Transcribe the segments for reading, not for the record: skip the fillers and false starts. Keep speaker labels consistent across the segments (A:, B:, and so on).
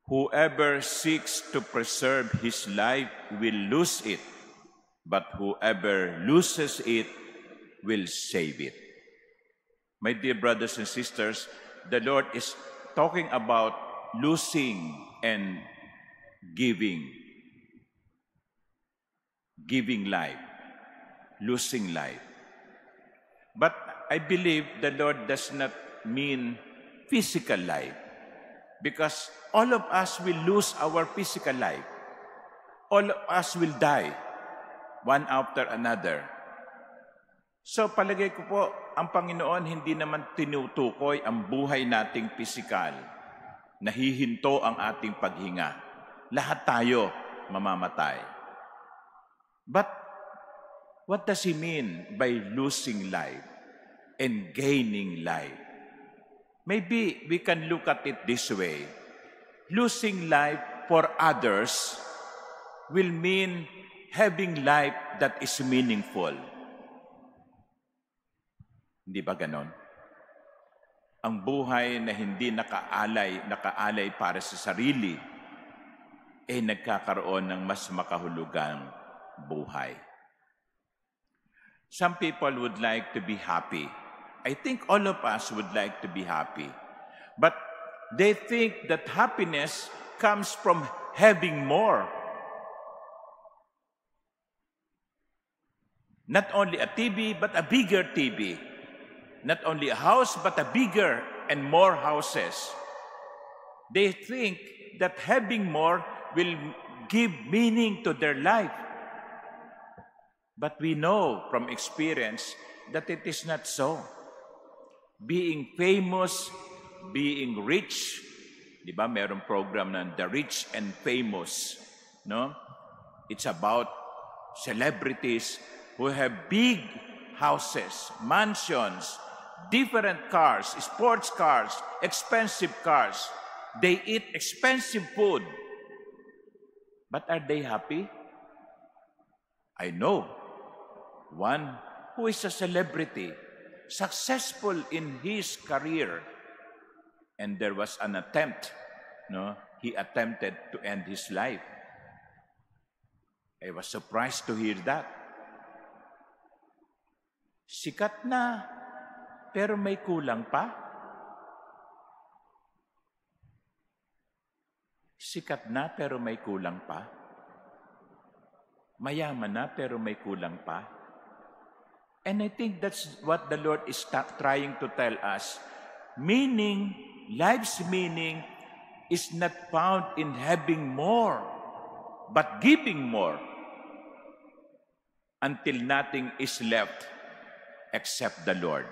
A: Whoever seeks to preserve his life will lose it, but whoever loses it will save it. My dear brothers and sisters, the Lord is talking about losing and giving life, losing life. But I believe the Lord does not mean physical life, because all of us will lose our physical life. All of us will die, one after another. So palagay ko po, ang Panginoon hindi naman tinutukoy ang buhay nating pisikal. Nahihinto ang ating paghinga. Lahat tayo mamamatay. But what does He mean by losing life and gaining life? Maybe we can look at it this way. Losing life for others will mean having life that is meaningful. Hindi ba ganon? Ang buhay na hindi nakaalay para sa sarili, nagkakaroon ng mas makahulugang buhay. Some people would like to be happy. I think all of us would like to be happy. But they think that happiness comes from having more. Not only a TV, but a bigger TV. Not only a house, but a bigger and more houses. They think that having more will give meaning to their life. But we know from experience that it is not so. Being famous, being rich, di ba? Mayroong program na The Rich and Famous, no? It's about celebrities who have big houses, mansions, different cars, sports cars, expensive cars. They eat expensive food. But are they happy? I know one who is a celebrity, successful in his career, and there was an attempt, no? He attempted to end his life. I was surprised to hear that. Sikat na, pero may kulang pa. Sikat na, pero may kulang pa. Mayaman na, pero may kulang pa. And I think that's what the Lord is trying to tell us. Meaning, life's meaning is not found in having more, but giving more until nothing is left except the Lord.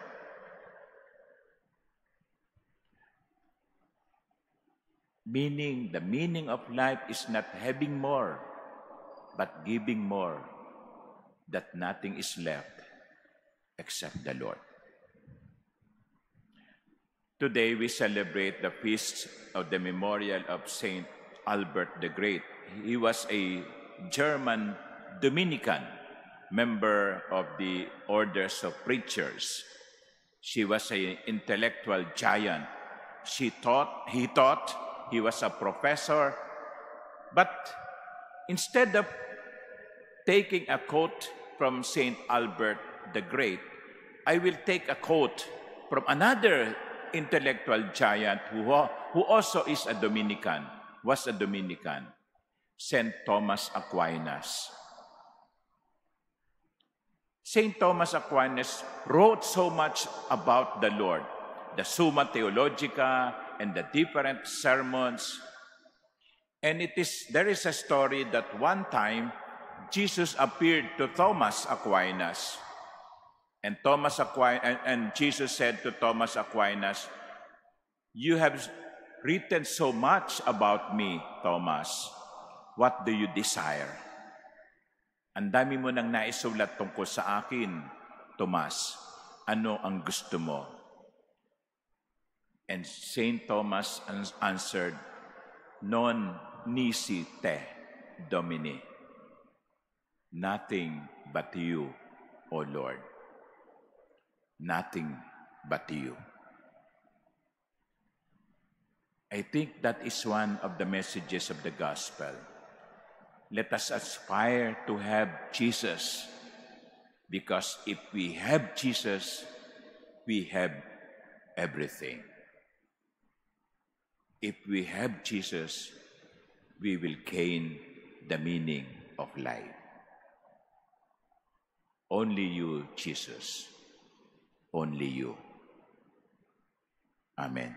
A: Meaning, the meaning of life is not having more, but giving more, that nothing is left except the Lord. Today, we celebrate the feast of the memorial of Saint Albert the Great. He was a German Dominican, member of the orders of preachers. She was an intellectual giant. He taught, he was a professor. But instead of taking a quote from Saint Albert the Great, I will take a quote from another intellectual giant who also is a Dominican, was a Dominican, Saint Thomas Aquinas. Saint Thomas Aquinas wrote so much about the Lord, the Summa Theologica and the different sermons. And there is a story that one time Jesus appeared to Thomas Aquinas. And Jesus said to Thomas Aquinas, "You have written so much about me, Thomas. What do you desire?" Ang dami mo nang naisulat tungkol sa akin, Tomas. Ano ang gusto mo? And Saint Thomas answered, "Non nisi te, Domine." Nothing but you, O Lord. Nothing but you. I think that is one of the messages of the gospel. Let us aspire to have Jesus, because if we have Jesus, we have everything. If we have Jesus, we will gain the meaning of life. Only you, Jesus. Only you. Amen.